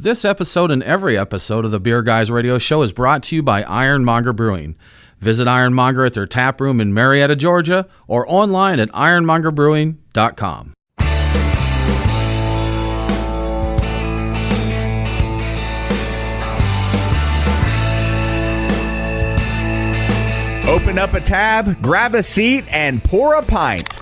This episode and every episode of the Beer Guys Radio Show is brought to you by Monger Brewing. Visit Monger at their tap room in Marietta, Georgia, or online at ironmongerbrewing.com. Open up a tab, grab a seat, and pour a pint.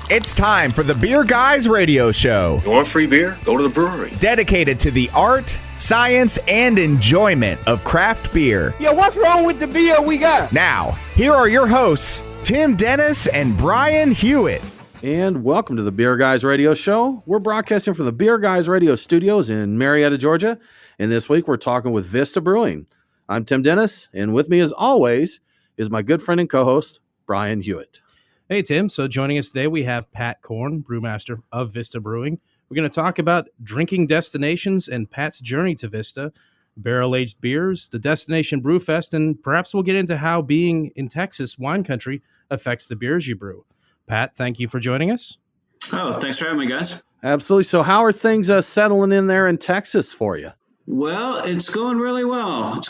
It's time for the Beer Guys Radio Show. You want free beer? Go to the brewery. Dedicated to the art, science, and enjoyment of craft beer. Yeah, what's wrong with the beer we got? Now, here are your hosts, Tim Dennis and Brian Hewitt. And welcome to the Beer Guys Radio Show. We're broadcasting from the Beer Guys Radio Studios in Marietta, Georgia. And this week we're talking with Vista Brewing. I'm Tim Dennis, and with me as always is my good friend and co-host, Brian Hewitt. Hey, Tim. So joining us today, we have Pat Korn, Brewmaster of Vista Brewing. We're going to talk about drinking destinations and Pat's journey to Vista, barrel-aged beers, the Destination Brewfest, and perhaps we'll get into how being in Texas, wine country, affects the beers you brew. Pat, thank you for joining us. Oh, thanks for having me, guys. Absolutely. So how are things settling in there in Texas for you? Well, it's going really well.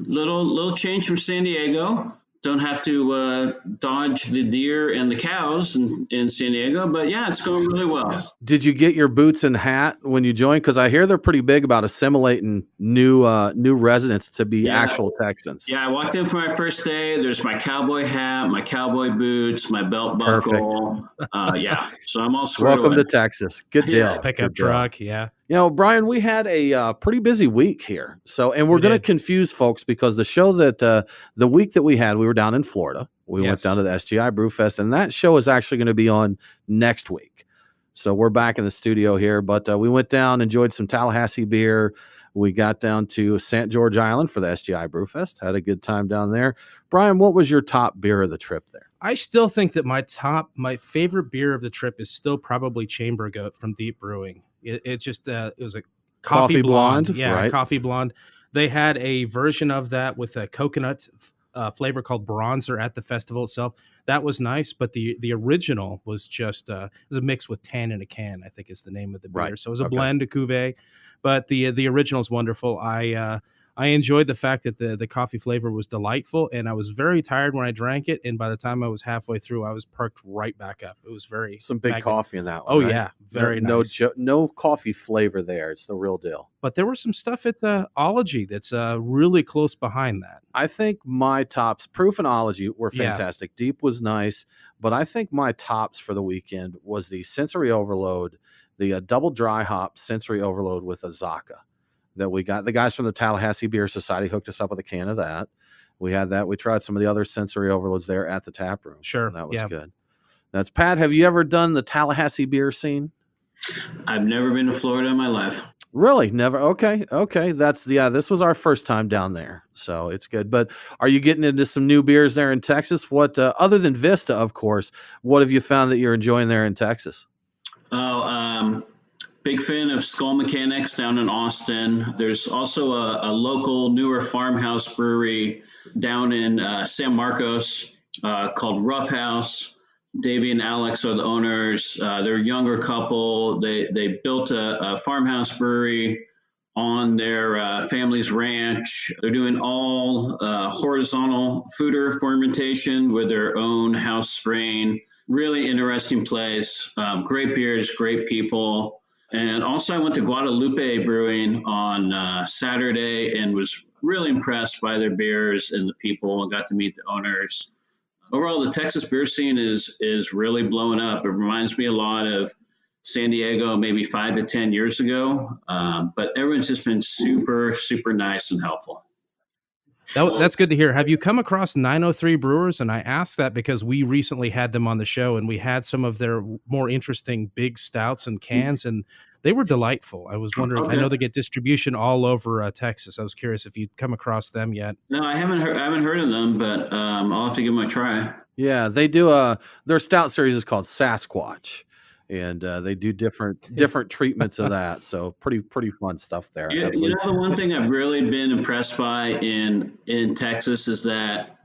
Little change from San Diego. Don't have to dodge the deer and the cows in San Diego, but yeah, it's going really well. Did you get your boots and hat when you joined? Because I hear they're pretty big about assimilating new residents to be actual Texans. Yeah, I walked in for my first day. There's my cowboy hat, my cowboy boots, my belt buckle. So I'm all squared Welcome away. to Texas. Good deal. Yeah. Pickup truck, yeah. You know, Brian, we had a pretty busy week here. And we're going to confuse folks because the show that the week that we had, we were down in Florida. We went down to the SGI Brewfest, and that show is actually going to be on next week. So we're back in the studio here, but we went down, enjoyed some Tallahassee beer. We got down to St. George Island for the SGI Brewfest. Had a good time down there. Brian, what was your top beer of the trip there? I still think that my favorite beer of the trip is still probably Chamber Goat from Deep Brewing. It was a coffee blonde. Yeah, right? Coffee blonde. They had a version of that with a coconut flavor called Bronzer at the festival itself. That was nice, but the original was just it was a mix with Tan in a Can, I think is the name of the beer. Right. So it was a blend, a cuvee, but the original is wonderful. I enjoyed the fact that the coffee flavor was delightful, and I was very tired when I drank it. And by the time I was halfway through, I was perked right back up. It was some big coffee in that one. Oh, right? yeah. Very nice. No coffee flavor there. It's the real deal. But there was some stuff at Ology that's really close behind that. I think my tops, Proof and Ology, were fantastic. Yeah. Deep was nice, but I think my tops for the weekend was the Sensory Overload, the double dry hop Sensory Overload with Azaka. That we got. The guys from the Tallahassee Beer Society hooked us up with a can of that. We had that. We tried some of the other sensory overloads there at the tap room. Sure. That was good. That's Pat. Have you ever done the Tallahassee beer scene? I've never been to Florida in my life. Really? Never? Okay. This was our first time down there. So it's good. But are you getting into some new beers there in Texas? What, other than Vista, of course, what have you found that you're enjoying there in Texas? Big fan of Skull Mechanics down in Austin. There's also a local newer farmhouse brewery down in San Marcos called Rough House. Davey and Alex are the owners. They're a younger couple. They built a farmhouse brewery on their family's ranch. They're doing all horizontal foeder fermentation with their own house strain. Really interesting place. Great beers, great people. And also I went to Guadalupe Brewing on Saturday and was really impressed by their beers and the people and got to meet the owners. Overall, the Texas beer scene is really blowing up. It reminds me a lot of San Diego maybe 5 to 10 years ago, but everyone's just been super, super nice and helpful. That's good to hear. Have you come across 903 Brewers? And I asked that because we recently had them on the show and we had some of their more interesting big stouts and cans, and they were delightful. I was wondering, I know they get distribution all over Texas. I was curious if you'd come across them yet. No, I haven't heard of them, but I'll have to give them a try. Yeah, they do. Their stout series is called Sasquatch. And they do different treatments of that. So pretty fun stuff there. You know, the one thing I've really been impressed by in Texas is that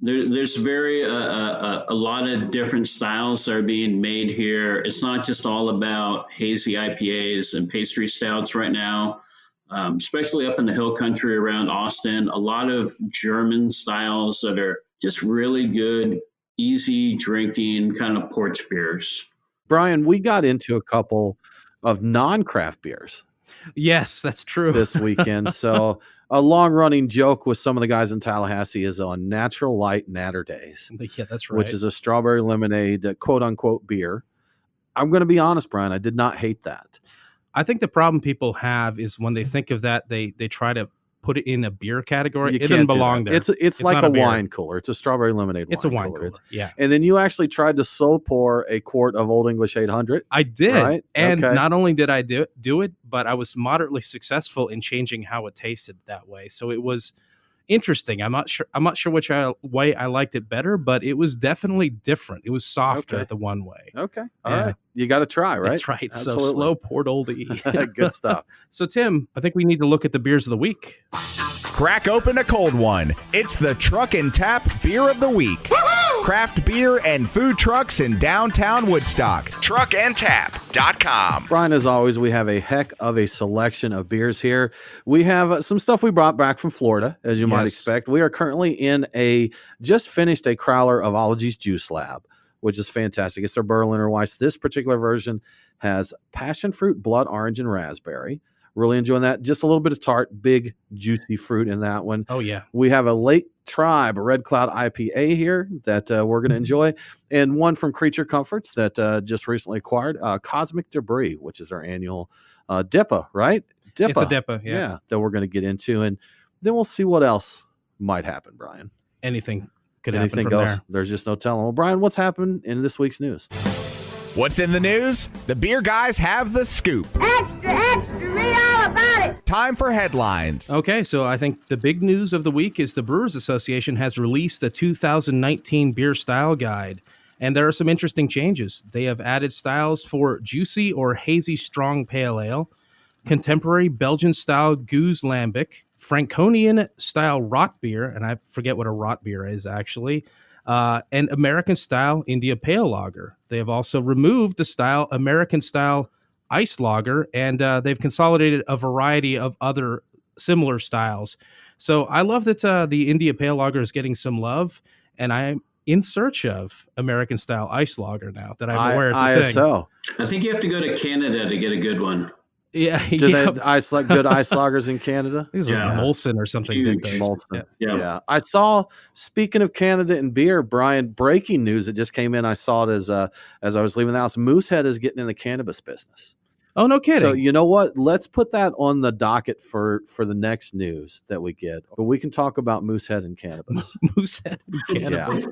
There's a lot of different styles that are being made here. It's not just all about hazy IPAs and pastry stouts right now, especially up in the hill country around Austin. A lot of German styles that are just really good, easy drinking kind of porch beers. Brian, we got into a couple of non-craft beers. Yes, that's true. This weekend. So a long-running joke with some of the guys in Tallahassee is on Natural Light Natter Days. Yeah, that's right. Which is a strawberry lemonade, quote-unquote beer. I'm going to be honest, Brian, I did not hate that. I think the problem people have is when they think of that, they try to put it in a beer category. It doesn't belong there. It's like a wine cooler. It's a strawberry lemonade It's wine a wine cooler. Yeah. And then you actually tried to slow pour a quart of Old English 800. I did. Right? And not only did I do it, but I was moderately successful in changing how it tasted that way. So it was interesting. I'm not sure which way I liked it better, but it was definitely different. It was softer the one way. Okay. All right. You got to try, right? That's right. Absolutely. So slow poured oldie. Good stuff. So Tim, I think we need to look at the beers of the week. Crack open a cold one. It's the Truck and Tap Beer of the Week. Craft beer and food trucks in downtown Woodstock. Truckandtap.com. Brian, as always, we have a heck of a selection of beers here. We have some stuff we brought back from Florida, as you might expect. We are currently in just finished a crowler of Ology's Juice Lab, which is fantastic. It's their Berliner Weiss. This particular version has passion fruit, blood orange, and raspberry. Really enjoying that. Just a little bit of tart, big, juicy fruit in that one. Oh, yeah. We have a Lake Tribe, a Red Cloud IPA here that we're going to enjoy. And one from Creature Comforts that just recently acquired, Cosmic Debris, which is our annual DIPA, right? DIPA. It's a DIPA, yeah. That we're going to get into. And then we'll see what else might happen, Brian. Anything could happen from goes. there. There's just no telling. Well, Brian, what's happened in this week's news? What's in the news? The beer guys have the scoop. Extra, extra, read all about it. Time for headlines. Okay, so I think the big news of the week is the Brewers Association has released the 2019 beer style guide, and there are some interesting changes. They have added styles for juicy or hazy strong pale ale, contemporary Belgian style goose lambic, Franconian style rot beer, and I forget what a rot beer is actually, and American style India Pale Lager. They have also removed the style American style ice lager, and they've consolidated a variety of other similar styles. So I love that the India Pale Lager is getting some love, and I'm in search of American style ice lager now that I'm aware it's a ISO. thing. I think you have to go to Canada to get a good one. Yeah, Do they good ice lagers in Canada? These are Molson or something. Molson. Yeah. I saw. Speaking of Canada and beer, Brian, breaking news that just came in. I saw it as I was leaving the house. Moosehead is getting in the cannabis business. Oh, no kidding. So you know what? Let's put that on the docket for the next news that we get. But we can talk about Moosehead and cannabis. Moosehead and cannabis.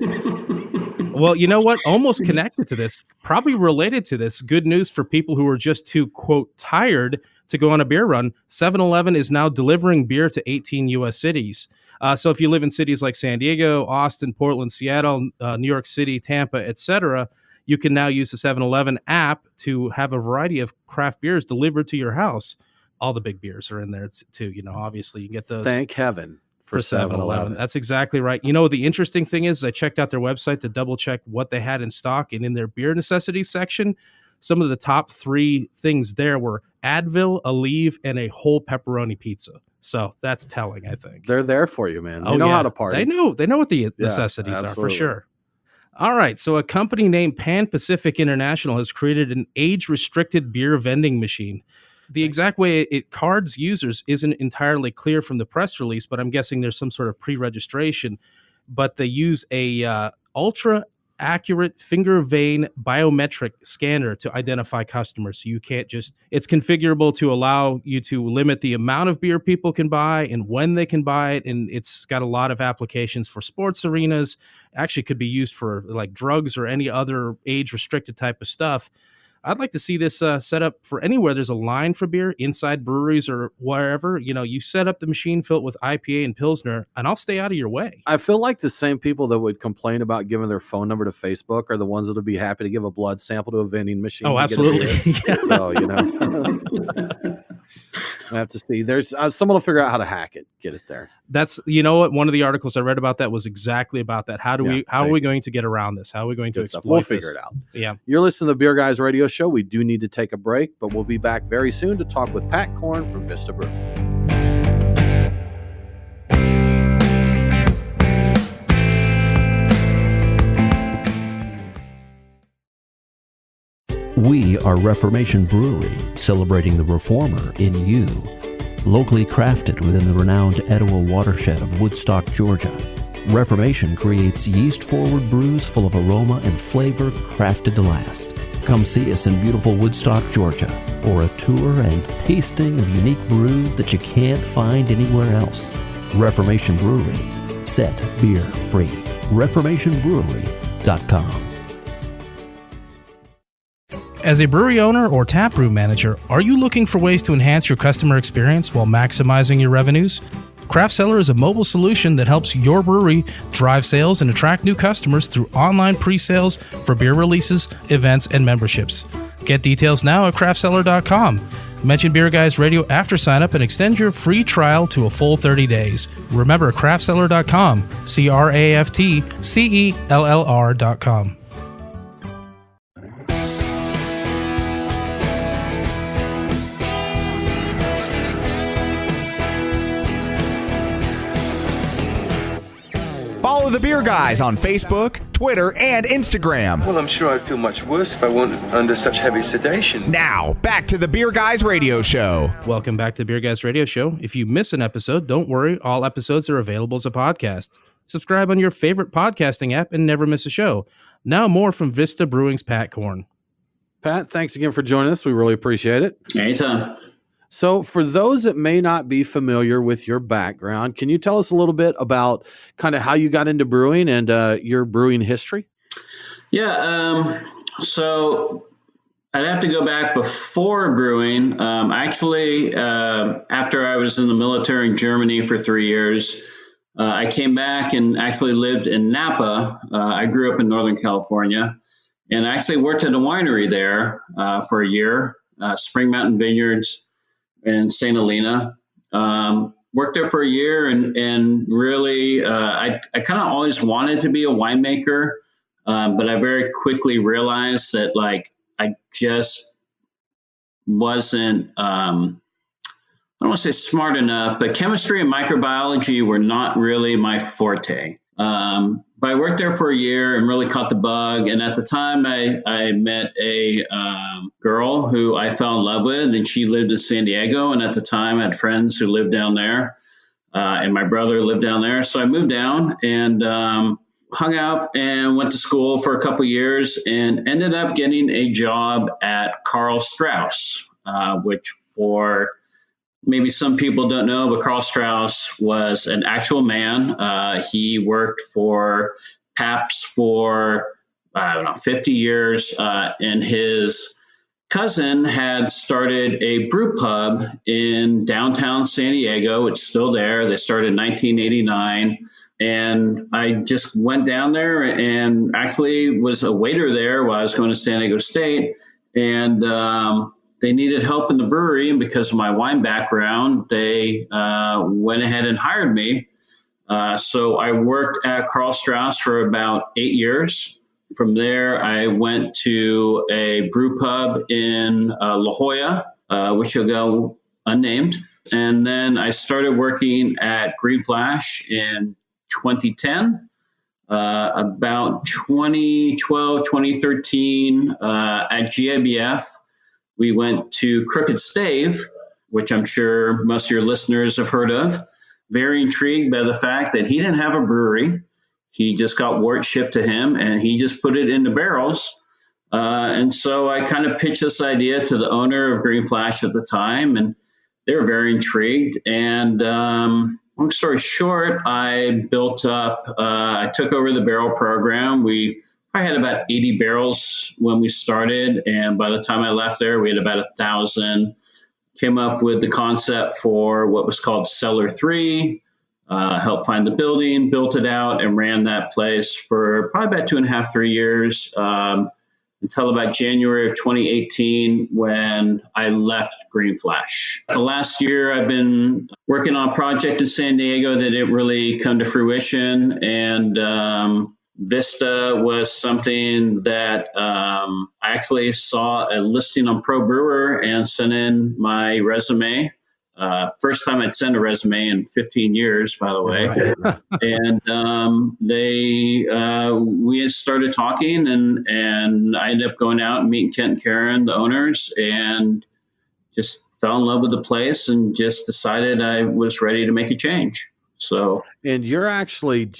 Well, you know what? Almost connected to this, probably related to this. Good news for people who are just too, quote, tired to go on a beer run. 7-Eleven is now delivering beer to 18 U.S. cities. So if you live in cities like San Diego, Austin, Portland, Seattle, New York City, Tampa, etc., you can now use the 7-Eleven app to have a variety of craft beers delivered to your house. All the big beers are in there too. You know, obviously you can get those. Thank heaven for 7-Eleven. That's exactly right. You know, the interesting thing is I checked out their website to double check what they had in stock, and in their beer necessities section, some of the top 3 things there were Advil, Aleve, and a whole pepperoni pizza. So that's telling, I think. They're there for you, man. They know how to party. They know what the necessities are for sure. All right. So a company named Pan Pacific International has created an age-restricted beer vending machine. The exact way it cards users isn't entirely clear from the press release, but I'm guessing there's some sort of pre-registration. But they use a ultra-accurate finger vein biometric scanner to identify customers. So you can't it's configurable to allow you to limit the amount of beer people can buy and when they can buy it. And it's got a lot of applications for sports arenas. Actually could be used for like drugs or any other age-restricted type of stuff. I'd like to see this set up for anywhere there's a line for beer, inside breweries or wherever. You know, you set up the machine, fill it with IPA and Pilsner, and I'll stay out of your way. I feel like the same people that would complain about giving their phone number to Facebook are the ones that would be happy to give a blood sample to a vending machine. Oh, absolutely. So, you know. I have to see. There's someone will figure out how to hack it, get it there. That's, you know what? One of the articles I read about that was exactly about that. How are we going to get around this? How are we going to exploit We'll this? figure it out. Yeah. You're listening to the Beer Guys Radio Show. We do need to take a break, but we'll be back very soon to talk with Pat Korn from Vista Brewing. We are Reformation Brewery, celebrating the reformer in you. Locally crafted within the renowned Etowah watershed of Woodstock, Georgia, Reformation creates yeast-forward brews full of aroma and flavor crafted to last. Come see us in beautiful Woodstock, Georgia, for a tour and tasting of unique brews that you can't find anywhere else. Reformation Brewery. Set beer free. ReformationBrewery.com. As a brewery owner or taproom manager, are you looking for ways to enhance your customer experience while maximizing your revenues? Craft Cellar is a mobile solution that helps your brewery drive sales and attract new customers through online pre-sales for beer releases, events, and memberships. Get details now at craftcellar.com. Mention Beer Guys Radio after sign-up and extend your free trial to a full 30 days. Remember, craftcellar.com, craftcellr.com. Follow the Beer Guys on Facebook, Twitter, and Instagram. Well, I'm sure I'd feel much worse if I weren't under such heavy sedation. Now, back to the Beer Guys Radio Show. Welcome back to the Beer Guys Radio Show. If you miss an episode, don't worry. All episodes are available as a podcast. Subscribe on your favorite podcasting app and never miss a show. Now more from Vista Brewing's Pat Korn. Pat, thanks again for joining us. We really appreciate it. Anytime. So for those that may not be familiar with your background, can you tell us a little bit about kind of how you got into brewing and your brewing history? Yeah. So I'd have to go back before brewing. Actually, after I was in the military in Germany for 3 years, I came back and actually lived in Napa. I grew up in Northern California and I actually worked at a winery there for a year, Spring Mountain Vineyards in St. Helena. Worked there for a year and really, I kind of always wanted to be a winemaker, but I very quickly realized that I just wasn't, I don't want to say smart enough, but chemistry and microbiology were not really my forte. But I worked there for a year and really caught the bug. And at the time, I met a girl who I fell in love with, and she lived in San Diego. And at the time, I had friends who lived down there, and my brother lived down there. So I moved down and hung out and went to school for a couple years and ended up getting a job at Karl Strauss, which for maybe some people don't know, but Karl Strauss was an actual man. He worked for Pabst for, 50 years. And his cousin had started a brew pub in downtown San Diego. It's still there. They started in 1989. And I just went down there and actually was a waiter there while I was going to San Diego State. And they needed help in the brewery, and because of my wine background, they went ahead and hired me. So I worked at Karl Strauss for about 8 years. From there, I went to a brew pub in La Jolla, which will go unnamed. And then I started working at Green Flash in 2010. About 2012, 2013, at GABF, we went to Crooked Stave, which I'm sure most of your listeners have heard of. Very intrigued by the fact that he didn't have a brewery. He just got wort shipped to him, and he just put it into barrels. And so I kind of pitched this idea to the owner of Green Flash at the time, and they were very intrigued. And long story short, I built up, I took over the barrel program. I had about 80 barrels when we started, and by the time I left there, we had about 1,000. Came up with the concept for what was called Cellar 3, helped find the building, built it out, and ran that place for probably about 2.5, 3 years. until about January of 2018 when I left Green Flash. The last year I've been working on a project in San Diego that didn't really come to fruition, and Vista was something that I actually saw a listing on Pro Brewer and sent in my resume. First time I'd sent a resume in 15 years, by the way. And we started talking, and I ended up going out and meeting Kent and Karen, the owners, and just fell in love with the place and just decided I was ready to make a change. So, and you're actually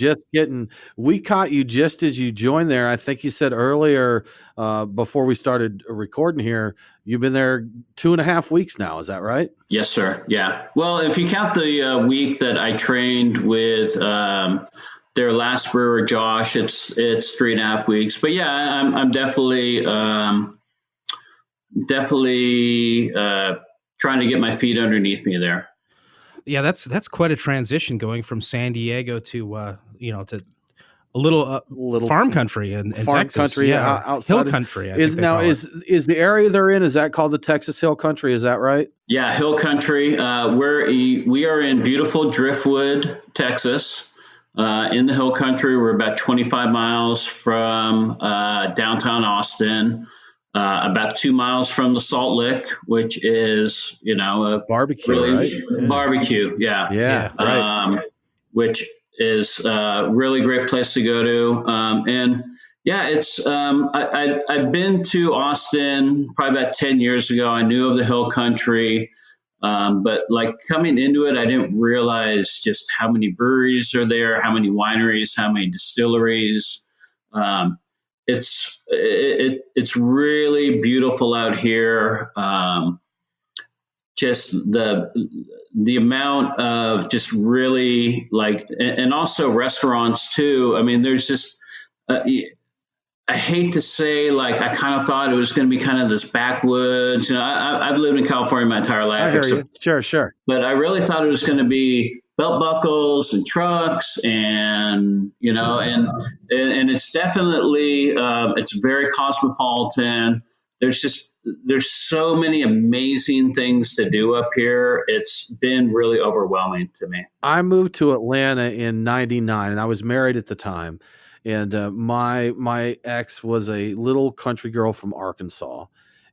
we caught you just as you joined there. I think you said earlier, before we started recording here, you've been there 2.5 weeks now. Is that right? Yes, sir. Yeah. Well, if you count the week that I trained with their last brewer, Josh, it's 3.5 weeks. But yeah, I'm definitely trying to get my feet underneath me there. Yeah, that's quite a transition going from San Diego to to a little farm country in farm Texas. Country, outside hill country. Is the area they're in? Is that called the Texas Hill Country? Is that right? Yeah, Hill Country. We are in beautiful Driftwood, Texas, in the Hill Country. We're about 25 miles from downtown Austin. About 2 miles from the Salt Lick, which is, a barbecue, right? Barbecue. Yeah. Right. Which is a really great place to go to. And yeah, it's, I've been to Austin probably about 10 years ago. I knew of the Hill Country. But like coming into it, I didn't realize just how many breweries are there, how many wineries, how many distilleries. It's really beautiful out here. Just the amount of just really and also restaurants too. I mean, there's just, I hate to say, I kind of thought it was going to be kind of this backwoods. I've lived in California my entire life. I hear you. Sure. But I really thought it was going to be belt buckles and trucks and it's definitely, it's very cosmopolitan. There's so many amazing things to do up here. It's been really overwhelming to me. I moved to Atlanta in '99 and I was married at the time. And my ex was a little country girl from Arkansas.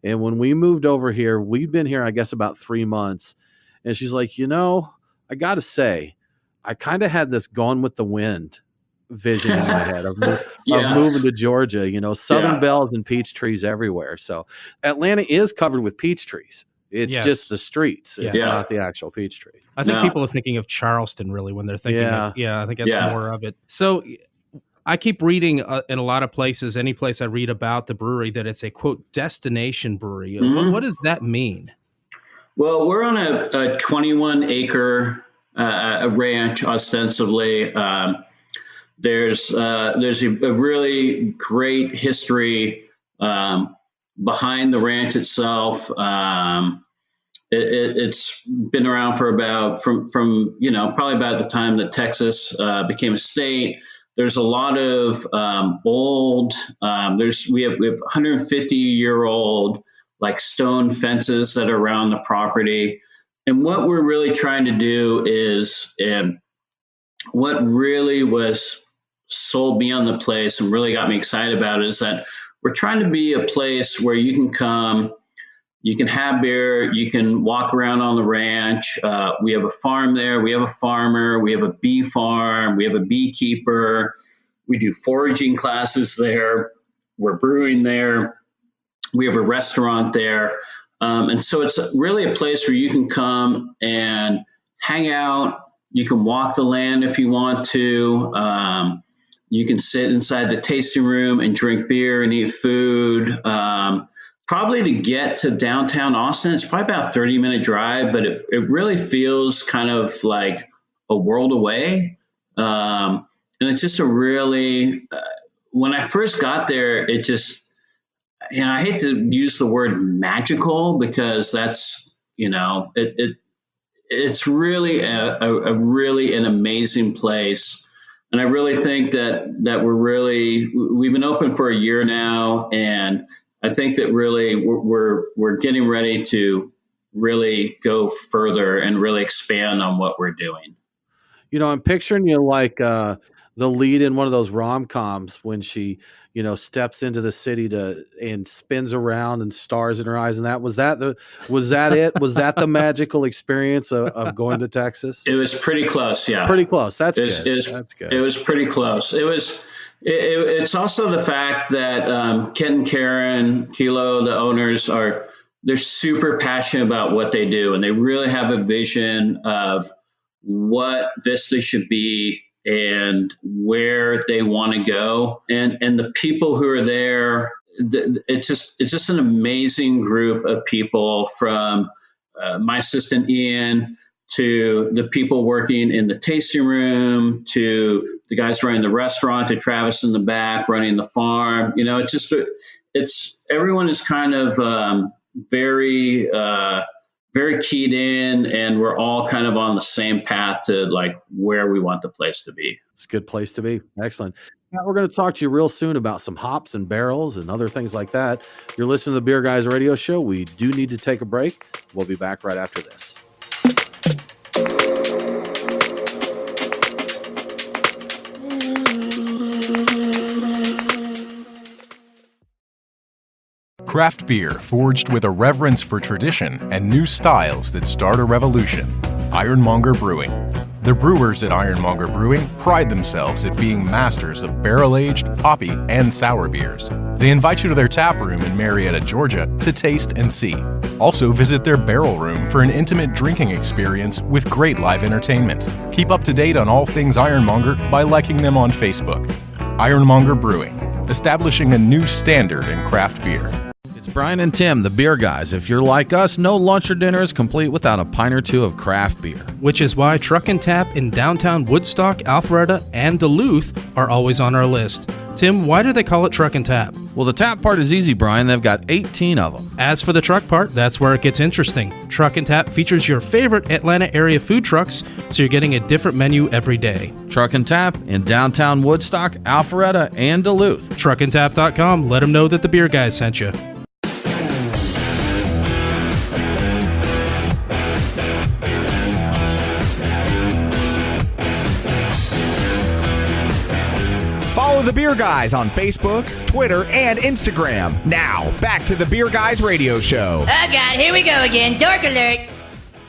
And when we moved over here, we'd been here, I guess, about 3 months. And she's like, I got to say, I kind of had this Gone with the Wind vision in my head of moving to Georgia, Southern bells and peach trees everywhere. So Atlanta is covered with peach trees. It's just the streets. It's not the actual peach tree. I think people are thinking of Charleston really when they're thinking I think that's more of it. So I keep reading in a lot of places, any place I read about the brewery, that it's a, quote, destination brewery. Mm-hmm. What does that mean? Well, we're on a 21-acre ranch, ostensibly. There's a really great history behind the ranch itself. It's been around for about from probably about the time that Texas became a state. There's a lot of old. We have 150-year-old stone fences that are around the property, and what we're really trying to do is, what really was sold me on the place and really got me excited about it is that we're trying to be a place where you can come, you can have beer, you can walk around on the ranch. We have a farm there. We have a farmer. We have a bee farm. We have a beekeeper. We do foraging classes there. We're brewing there. We have a restaurant there. And so it's really a place where you can come and hang out. You can walk the land if you want to. You can sit inside the tasting room and drink beer and eat food. Probably to get to downtown Austin, it's probably about a 30-minute drive, but it really feels kind of like a world away. And it's just a really, when I first got there, it just, I hate to use the word magical because that's, it's really a really an amazing place. And I really think that we've been open for a year now, and I think that really we're getting ready to really go further and really expand on what we're doing. I'm picturing you like the lead in one of those rom-coms when she, steps into the city and spins around and stars in her eyes. And was that it? Was that the magical experience of going to Texas? It was pretty close. Yeah. Pretty close. That's good. That's good. It was pretty close. It's also the fact that Ken and Karen Kilo, the owners, they're super passionate about what they do, and they really have a vision of what Vista should be and where they want to go. And the people who are there, it's just an amazing group of people, from my assistant Ian to the people working in the tasting room, to the guys running the restaurant, to Travis in the back running the farm. Everyone is kind of very keyed in, and we're all kind of on the same path to like where we want the place to be. It's a good place to be. Excellent. Now we're going to talk to you real soon about some hops and barrels and other things like that. You're listening to the Beer Guys Radio Show. We do need to take a break. We'll be back right after this. Craft beer forged with a reverence for tradition and new styles that start a revolution. Ironmonger Brewing. The brewers at Ironmonger Brewing pride themselves at being masters of barrel-aged, hoppy, and sour beers. They invite you to their tap room in Marietta, Georgia to taste and see. Also visit their barrel room for an intimate drinking experience with great live entertainment. Keep up to date on all things Ironmonger by liking them on Facebook. Ironmonger Brewing, establishing a new standard in craft beer. Brian and Tim, the Beer Guys. If you're like us, no lunch or dinner is complete without a pint or two of craft beer. Which is why Truck and Tap in downtown Woodstock, Alpharetta, and Duluth are always on our list. Tim, why do they call it Truck and Tap? Well, the tap part is easy, Brian. They've got 18 of them. As for the truck part, that's where it gets interesting. Truck and Tap features your favorite Atlanta area food trucks, so you're getting a different menu every day. Truck and Tap in downtown Woodstock, Alpharetta, and Duluth. Truckandtap.com. Let them know that the Beer Guys sent you. Follow the Beer Guys on Facebook, Twitter, and Instagram. Now, back to the Beer Guys Radio Show. Oh, God, here we go again. Dork alert.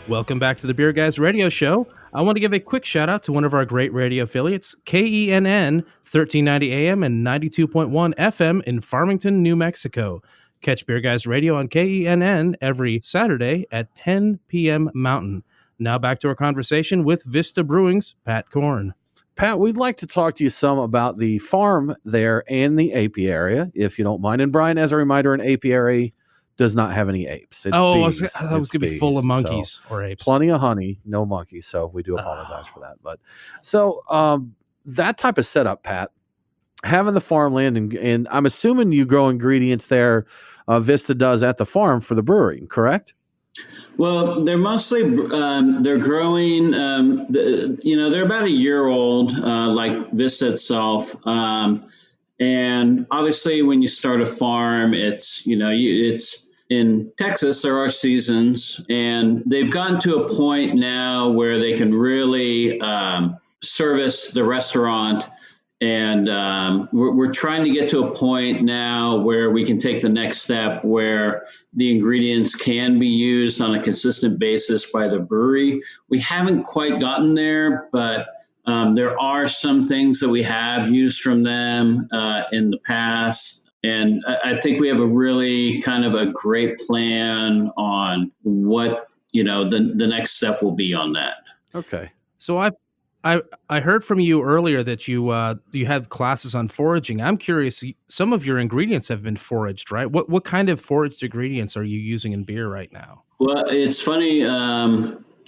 Welcome back to the Beer Guys Radio Show. I want to give a quick shout out to one of our great radio affiliates, KENN, 1390 AM and 92.1 FM in Farmington, New Mexico. Catch Beer Guys Radio on KENN every Saturday at 10 p.m. Mountain. Now back to our conversation with Vista Brewing's Pat Korn. Pat, we'd like to talk to you some about the farm there and the apiary, if you don't mind. And Brian, as a reminder, an apiary does not have any apes. It's bees. I was going to be full of monkeys or apes. Plenty of honey, no monkeys. So we do apologize for that. But so that type of setup, Pat, having the farmland, and I'm assuming you grow ingredients there, Vista does at the farm for the brewery, correct? Well, they're mostly they're growing. They're about a year old, like Vista itself. And obviously, when you start a farm, it's in Texas. There are seasons, and they've gotten to a point now where they can really service the restaurant. And we're trying to get to a point now where we can take the next step, where the ingredients can be used on a consistent basis by the brewery. We haven't quite gotten there, but there are some things that we have used from them in the past. And I think we have a really kind of a great plan on what, the next step will be on that. Okay. So I heard from you earlier that you had classes on foraging. I'm curious, some of your ingredients have been foraged, right? What kind of foraged ingredients are you using in beer right now? Well, it's funny.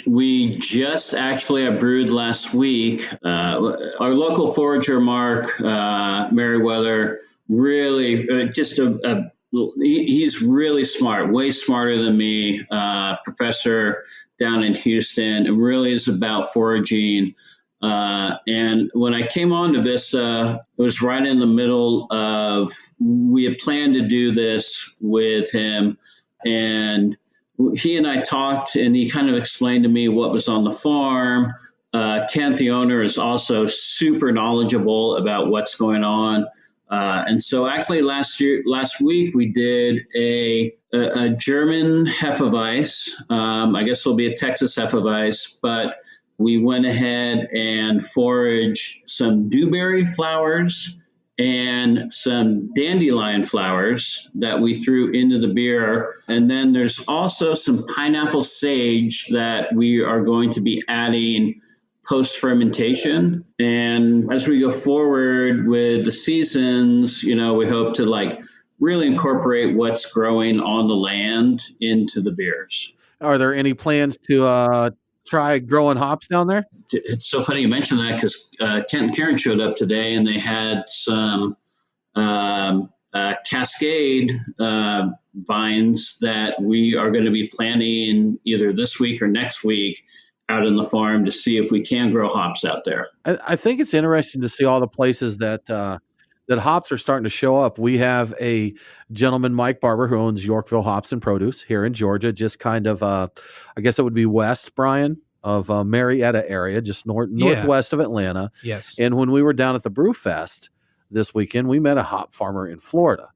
We just actually, I brewed last week. Our local forager, Mark Merriweather, really he's really smart, way smarter than me, professor down in Houston, and really is about foraging And when I came on to Vista, it was right in the middle of, we had planned to do this with him. And he and I talked, and he kind of explained to me what was on the farm. Kent, the owner, is also super knowledgeable about what's going on. And so actually last week, we did a German Hefeweiss. I guess it'll be a Texas Hefeweiss, but we went ahead and foraged some dewberry flowers and some dandelion flowers that we threw into the beer. And then there's also some pineapple sage that we are going to be adding post-fermentation. And as we go forward with the seasons, we hope to really incorporate what's growing on the land into the beers. Are there any plans to try growing hops down there? It's so funny you mentioned that, because Kent and Karen showed up today, and they had some Cascade vines that we are going to be planting either this week or next week out in the farm to see if we can grow hops out there. I think it's interesting to see all the places that hops are starting to show up. We have a gentleman, Mike Barber, who owns Yorkville Hops and Produce here in Georgia, just kind of, I guess it would be west, Brian, of Marietta area, just northwest of Atlanta. Yes. And when we were down at the Brewfest this weekend, we met a hop farmer in Florida.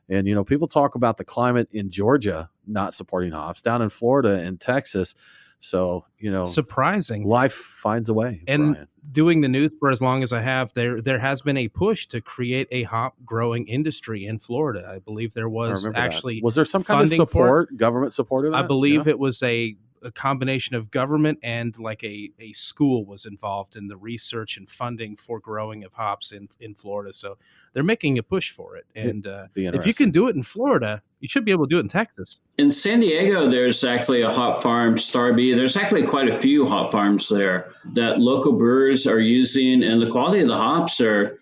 And, people talk about the climate in Georgia not supporting hops, down in Florida and Texas. So, surprising. Life finds a way. And Brian. Doing the news for as long as I have, there has been a push to create a hop growing industry in Florida. I believe there was actually that. Was there some kind of support, government support of that? I believe it was a combination of government and a school was involved in the research and funding for growing of hops in Florida. So they're making a push for it. And if you can do it in Florida, you should be able to do it in Texas. In San Diego, there's actually a hop farm, Starby. There's actually quite a few hop farms there that local brewers are using, and the quality of the hops are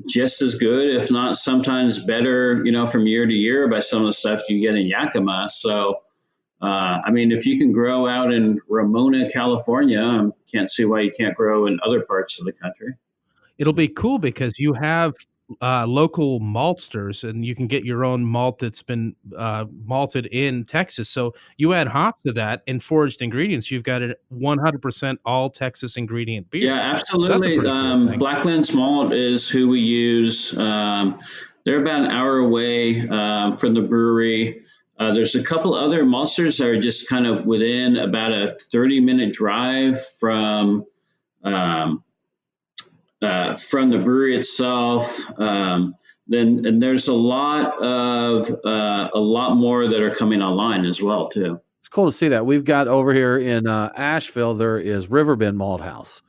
just as good, if not sometimes better, from year to year by some of the stuff you get in Yakima. So, if you can grow out in Ramona, California, I can't see why you can't grow in other parts of the country. It'll be cool because you have local maltsters, and you can get your own malt that's been malted in Texas. So you add hops to that and foraged ingredients, you've got a 100% all Texas ingredient beer. Yeah, absolutely. So cool Blacklands Malt is who we use. They're about an hour away from the brewery. There's a couple other maltsters that are just kind of within about a 30-minute drive from the brewery itself. Then there's a lot more that are coming online as well too. It's cool to see that. We've got over here in Asheville, there is Riverbend Malt House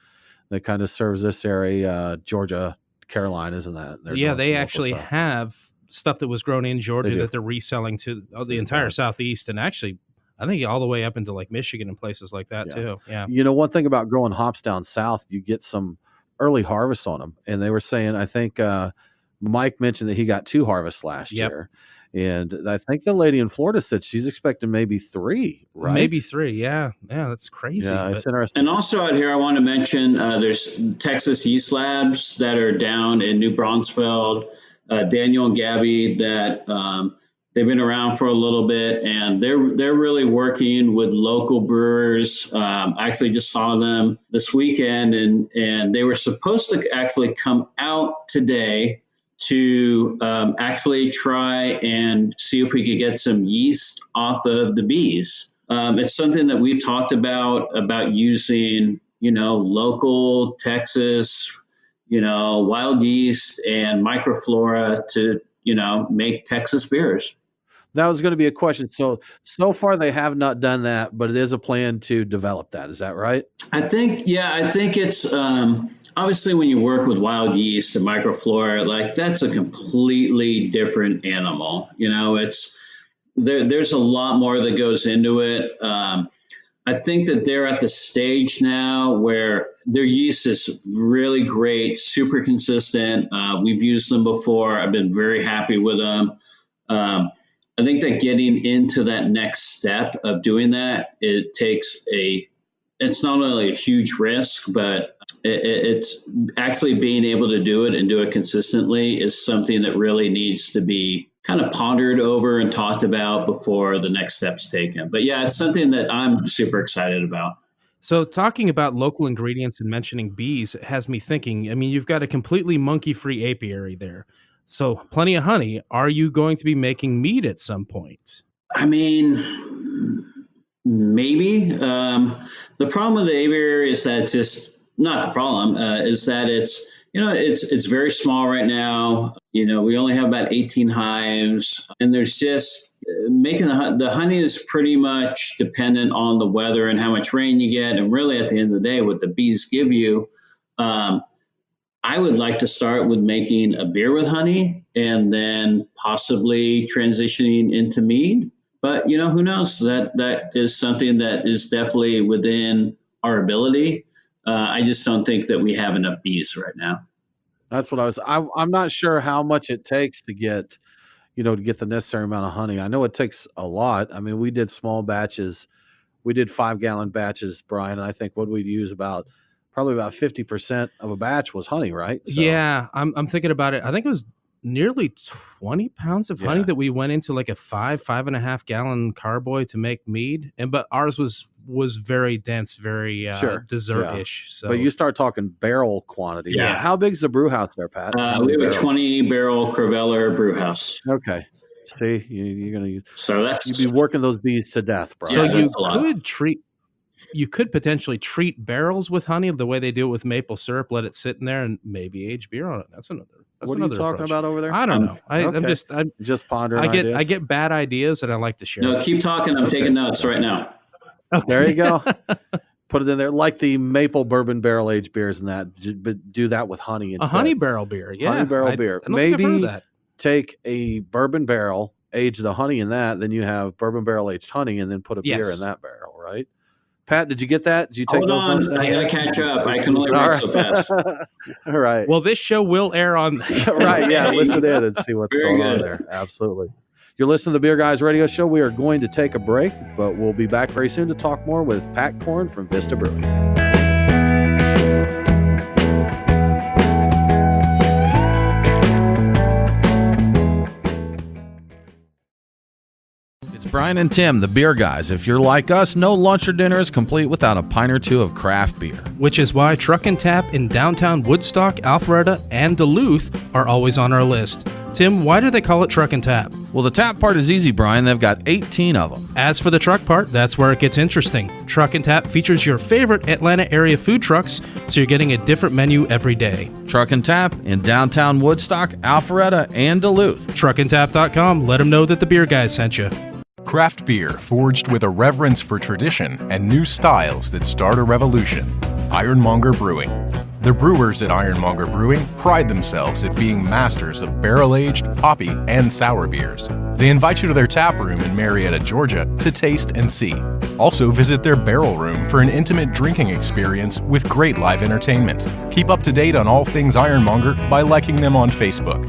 that kind of serves this area, Georgia, Carolinas, and that. They actually have stuff that was grown in Georgia that they're reselling to the entire Southeast, and actually I think all the way up into Michigan and places like that too. Yeah. One thing about growing hops down south, you get some early harvest on them. And they were saying, I think Mike mentioned that he got 2 harvests last year. And I think the lady in Florida said she's expecting maybe 3, right? Maybe 3. Yeah. Yeah. That's crazy. Yeah, it's interesting. And also out here, I want to mention there's Texas Yeast Labs that are down in New Braunfels. Daniel and Gabby that they've been around for a little bit, and they're really working with local brewers. I actually just saw them this weekend, and they were supposed to actually come out today to actually try and see if we could get some yeast off of the bees. It's something that we've talked about using, local Texas, wild yeast and microflora to, make Texas beers. That was going to be a question. So far they have not done that, but it is a plan to develop that. Is that right? I think it's obviously when you work with wild yeast and microflora, that's a completely different animal. There's a lot more that goes into it. I think that they're at the stage now where their yeast is really great, super consistent. We've used them before. I've been very happy with them. I think that getting into that next step of doing that, it takes a it's not only a huge risk, but it's actually being able to do it and do it consistently is something that really needs to be kind of pondered over and talked about before the next step's taken. But yeah, it's something that I'm super excited about. So talking about local ingredients and mentioning bees has me thinking, I mean, you've got a completely monkey-free apiary there. So plenty of honey. Are you going to be making mead at some point? I mean, maybe. The problem with the aviary is that not the problem, is that it's very small right now. We only have about 18 hives, and there's just making the honey is pretty much dependent on the weather and how much rain you get. And really at the end of the day, what the bees give you, I would like to start with making a beer with honey and then possibly transitioning into mead. But, who knows? That is something that is definitely within our ability. I just don't think that we have enough bees right now. That's what I'm not sure how much it takes to get the necessary amount of honey. I know it takes a lot. I mean, we did small batches. We did 5-gallon batches, Brian. And I think what we'd use probably about 50% of a batch was honey, right? So, yeah, I'm thinking about it. I think it was nearly 20 pounds of honey that we went into like a 5.5 gallon carboy to make mead. But ours was very dense, very dessert-ish. Yeah. So, but you start talking barrel quantities. Yeah. How big's the brew house there, Pat? We have a 20-barrel Creveller brew house. Okay. See, you're gonna use. So you'd be working those bees to death, bro. So you could potentially treat barrels with honey the way they do it with maple syrup. Let it sit in there and maybe age beer on it. That's another. What are you talking about over there? I don't know. I'm just pondering. I get bad ideas and I like to share. No, keep talking. I'm taking notes right now. Okay. There you go. Put it in there like the maple bourbon barrel aged beers and that. But do that with honey instead. A honey barrel beer, yeah. Honey barrel beer. Maybe take a bourbon barrel, age the honey in that, then you have bourbon barrel aged honey, and then put a beer in that barrel, right? Pat, did you get that? Did you take those notes down? I got to catch up. I can only write so fast. All right. Well, this show will air on. Right. Yeah. Listen in and see what's going on there. Absolutely. You're listening to the Beer Guys Radio Show. We are going to take a break, but we'll be back very soon to talk more with Pat Korn from Vista Brewing. Brian and Tim, the Beer Guys. If you're like us, no lunch or dinner is complete without a pint or two of craft beer. Which is why Truck and Tap in downtown Woodstock, Alpharetta, and Duluth are always on our list. Tim, why do they call it Truck and Tap? Well, the tap part is easy, Brian. They've got 18 of them. As for the truck part, that's where it gets interesting. Truck and Tap features your favorite Atlanta area food trucks, so you're getting a different menu every day. Truck and Tap in downtown Woodstock, Alpharetta, and Duluth. Truckandtap.com. Let them know that the Beer Guys sent you. Craft beer forged with a reverence for tradition and new styles that start a revolution. Ironmonger Brewing. The brewers at Ironmonger Brewing pride themselves at being masters of barrel-aged, hoppy, and sour beers. They invite you to their tap room in Marietta, Georgia to taste and see. Also visit their barrel room for an intimate drinking experience with great live entertainment. Keep up to date on all things Ironmonger by liking them on Facebook.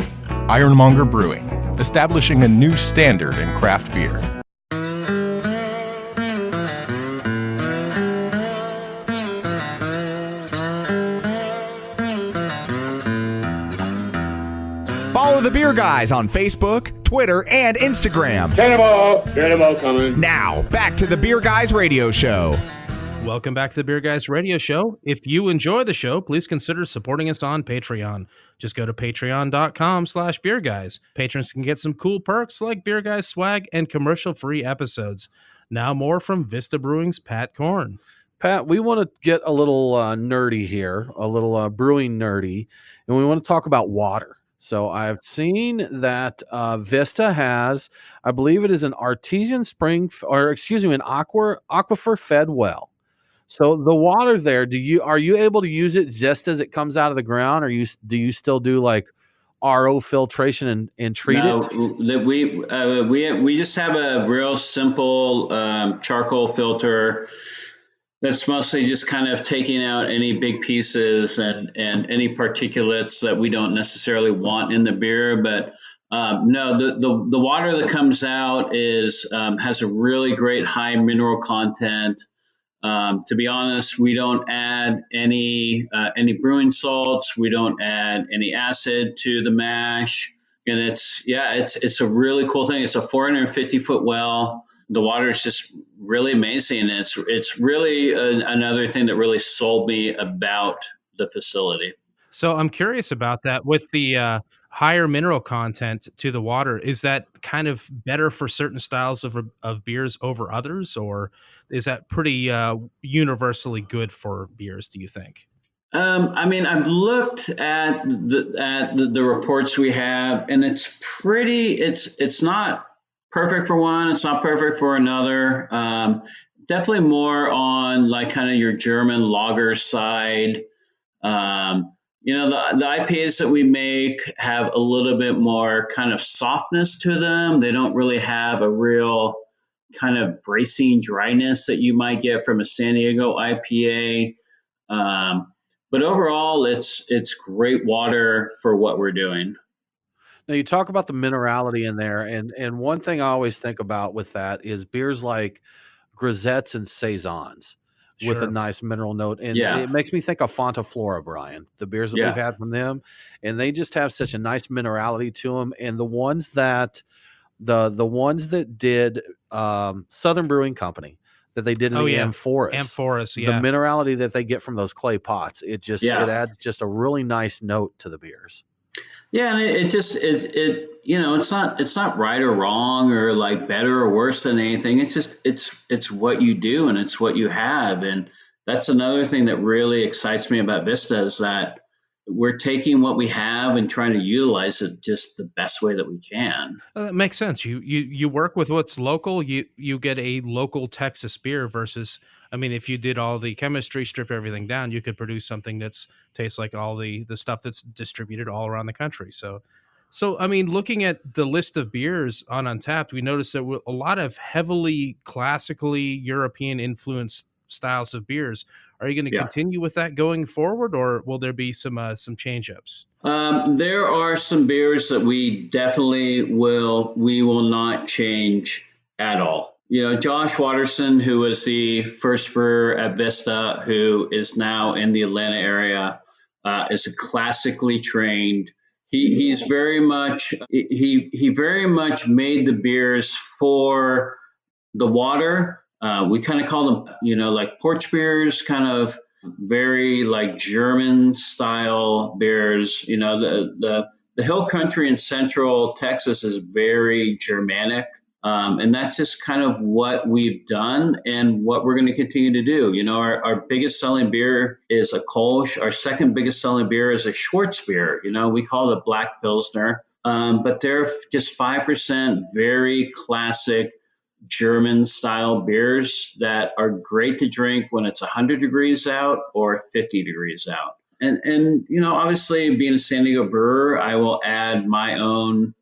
Ironmonger Brewing, establishing a new standard in craft beer. Follow the Beer Guys on Facebook, Twitter, and Instagram. Cannonball coming. Now, back to the Beer Guys Radio Show. Welcome back to the Beer Guys Radio Show. If you enjoy the show, please consider supporting us on Patreon. Just go to patreon.com/beerguys. Patrons can get some cool perks like Beer Guys swag and commercial-free episodes. Now more from Vista Brewing's Pat Korn. Pat, we want to get a little nerdy here, a little brewing nerdy, and we want to talk about water. So I've seen that Vista has, I believe it is an artesian spring, an aquifer fed well. So the water there, are you able to use it just as it comes out of the ground, or do you still do like RO filtration and treat it? We just have a real simple charcoal filter that's mostly just kind of taking out any big pieces and any particulates that we don't necessarily want in the beer. But no, the water that comes out has a really great high mineral content. To be honest, we don't add any brewing salts. We don't add any acid to the mash. And it's a really cool thing. It's a 450-foot well. The water is just really amazing. It's really another thing that really sold me about the facility. So I'm curious about that with the higher mineral content to the water. Is that kind of better for certain styles of beers over others, or is that pretty universally good for beers, do you think? I mean, I've looked at the reports we have, and it's not perfect for one, it's not perfect for another. Definitely more on like kind of your German lager side. The IPAs that we make have a little bit more kind of softness to them. They don't really have a real kind of bracing dryness that you might get from a San Diego IPA. But overall, it's great water for what we're doing. Now you talk about the minerality in there, and one thing I always think about with that is beers like grisettes and saisons with a nice mineral note, and it makes me think of Fonta Flora, Brian. The beers that we've had from them, and they just have such a nice minerality to them. And the ones that did Southern Brewing Company, that they did in the Amphoras, the minerality that they get from those clay pots, it adds just a really nice note to the beers. Yeah, and it's not right or wrong or like better or worse than anything. It's just it's what you do and it's what you have, and that's another thing that really excites me about Vista is that we're taking what we have and trying to utilize it just the best way that we can. That makes sense. You work with what's local. You get a local Texas beer versus, I mean, if you did all the chemistry, strip everything down, you could produce something that's tastes like all the stuff that's distributed all around the country. So I mean, looking at the list of beers on Untappd, we noticed that a lot of heavily classically European influenced styles of beers. Are you going to continue with that going forward, or will there be some change-ups? There are some beers that we definitely will not change at all. Josh Watterson, who was the first brewer at Vista, who is now in the Atlanta area, is a classically trained. He's very much he very much made the beers for the water. We kind of call them, like porch beers, kind of very like German style beers. The hill country in central Texas is very Germanic. And that's just kind of what we've done and what we're going to continue to do. Our biggest selling beer is a Kolsch. Our second biggest selling beer is a Schwarzbier. We call it a black Pilsner. But they're just 5% very classic German style beers that are great to drink when it's 100 degrees out or 50 degrees out. And obviously being a San Diego brewer, I will add my own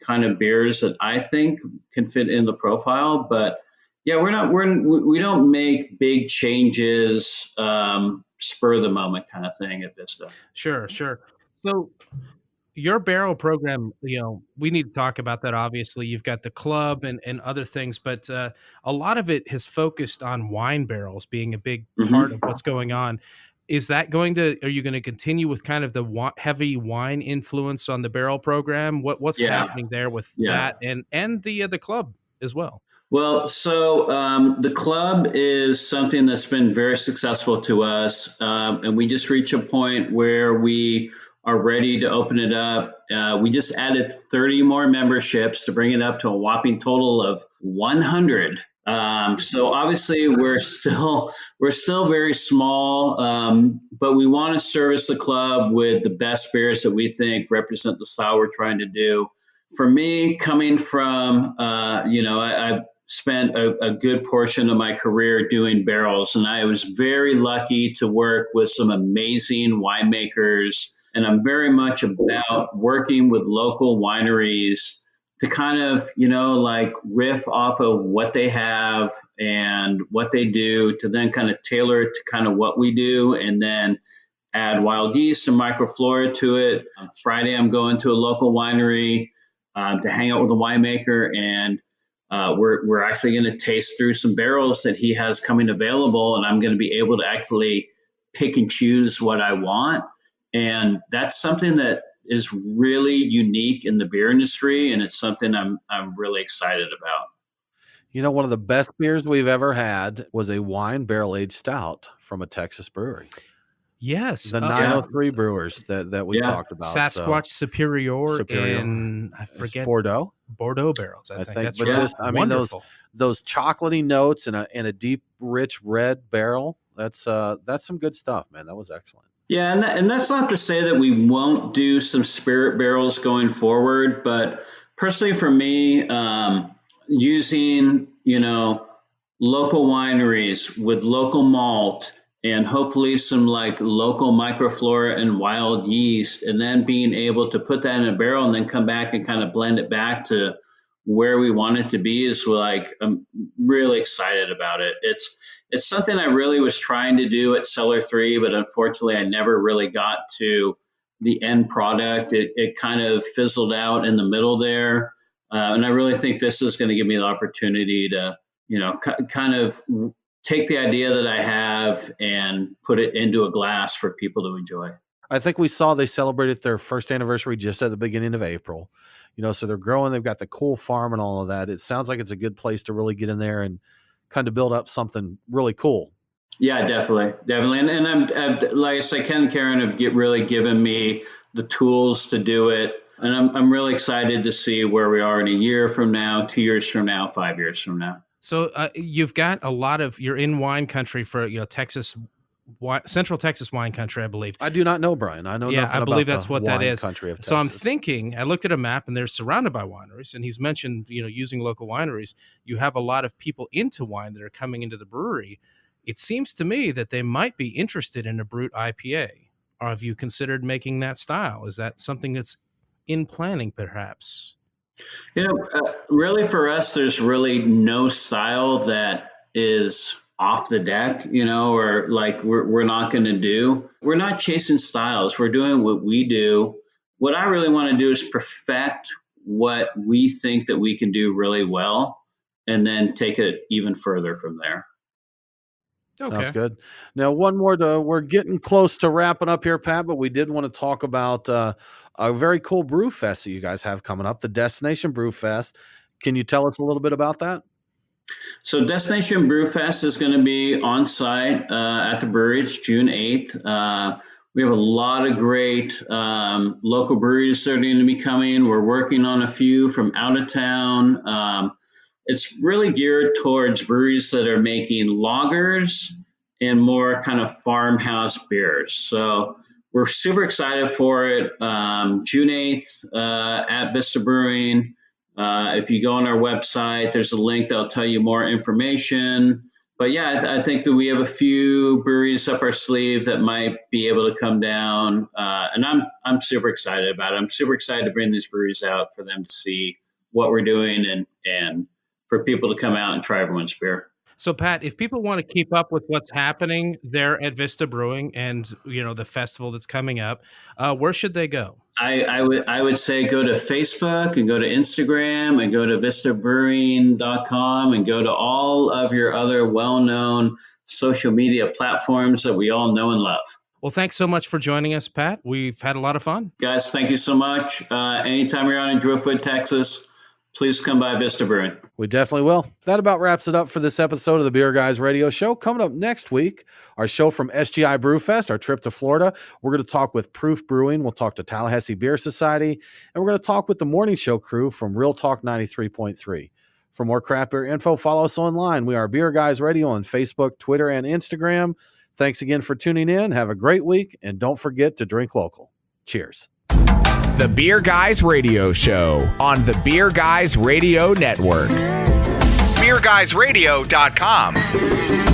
kind of beers that I think can fit in the profile. But yeah, we don't make big changes, spur of the moment kind of thing at Vista. Sure. So your barrel program, we need to talk about that. Obviously, you've got the club and other things, but a lot of it has focused on wine barrels being a big part of what's going on. Is that are you going to continue with kind of the heavy wine influence on the barrel program? What's happening there with that and the club as well? Well, so the club is something that's been very successful to us, and we just reached a point where we are ready to open it up. We just added 30 more memberships to bring it up to a whopping total of 100. So obviously we're still very small, but we want to service the club with the best beers that we think represent the style we're trying to do. For me, coming from, I've spent a good portion of my career doing barrels, and I was very lucky to work with some amazing winemakers. And I'm very much about working with local wineries to kind of, riff off of what they have and what they do to then kind of tailor it to kind of what we do and then add wild yeast and microflora to it. On Friday, I'm going to a local winery to hang out with a winemaker, and we're actually going to taste through some barrels that he has coming available, and I'm going to be able to actually pick and choose what I want. And that's something that is really unique in the beer industry, and it's something I'm really excited about. You know, one of the best beers we've ever had was a wine barrel-aged stout from a Texas brewery. Yes. The 903 Brewers that we talked about. Sasquatch Superior, and I forget. Bordeaux barrels, I think. That's but just, I mean, those chocolatey notes and a deep, rich red barrel. That's some good stuff, man. That was excellent. Yeah, and that's not to say that we won't do some spirit barrels going forward, but personally for me, using, local wineries with local malt and hopefully some like local microflora and wild yeast, and then being able to put that in a barrel and then come back and kind of blend it back to where we want it to be is like, I'm really excited about it. It's something I really was trying to do at Cellar 3, but unfortunately I never really got to the end product. It kind of fizzled out in the middle there. And I really think this is going to give me the opportunity to, kind of take the idea that I have and put it into a glass for people to enjoy. I think we saw they celebrated their first anniversary just at the beginning of April. So they're growing. They've got the cool farm and all of that. It sounds like it's a good place to really get in there and kind of build up something really cool. Yeah, definitely. And I'm like I said, Ken and Karen have really given me the tools to do it. And I'm really excited to see where we are in a year from now, 2 years from now, 5 years from now. So you've got you're in wine country for, Texas, Central Texas wine country, I believe. I do not know, Brian. I know nothing about I believe that's what that is. Country of Texas. So I'm thinking, I looked at a map and they're surrounded by wineries, and he's mentioned, using local wineries. You have a lot of people into wine that are coming into the brewery. It seems to me that they might be interested in a Brut IPA. Or have you considered making that style? Is that something that's in planning, perhaps? Really for us, there's really no style that is off the deck, or like we're not going to do. We're not chasing styles. We're doing what we do. What I really want to do is perfect what we think that we can do really well, and then take it even further from there. Okay. Sounds good. Now, one more. We're getting close to wrapping up here, Pat, but we did want to talk about a very cool Brewfest that you guys have coming up, the Destination Brewfest. Can you tell us a little bit about that? So Destination Brewfest is going to be on site at the brewery. It's June 8th. We have a lot of great local breweries that are going to be coming. We're working on a few from out of town. It's really geared towards breweries that are making lagers and more kind of farmhouse beers. So we're super excited for it. June 8th at Vista Brewing. If you go on our website, there's a link that'll tell you more information. But yeah, I think that we have a few breweries up our sleeve that might be able to come down. And I'm super excited about it. I'm super excited to bring these breweries out for them to see what we're doing and for people to come out and try everyone's beer. So, Pat, if people want to keep up with what's happening there at Vista Brewing and, the festival that's coming up, where should they go? I would say go to Facebook and go to Instagram and go to vistabrewing.com and go to all of your other well-known social media platforms that we all know and love. Well, thanks so much for joining us, Pat. We've had a lot of fun. Guys, thank you so much. Anytime you're out in Driftwood, Texas, please come by Vista Brewing. We definitely will. That about wraps it up for this episode of the Beer Guys Radio Show. Coming up next week, our show from SGI Brewfest, our trip to Florida. We're going to talk with Proof Brewing. We'll talk to Tallahassee Beer Society. And we're going to talk with the morning show crew from Real Talk 93.3. For more craft beer info, follow us online. We are Beer Guys Radio on Facebook, Twitter, and Instagram. Thanks again for tuning in. Have a great week. And don't forget to drink local. Cheers. The Beer Guys Radio Show on the Beer Guys Radio Network. BeerGuysRadio.com.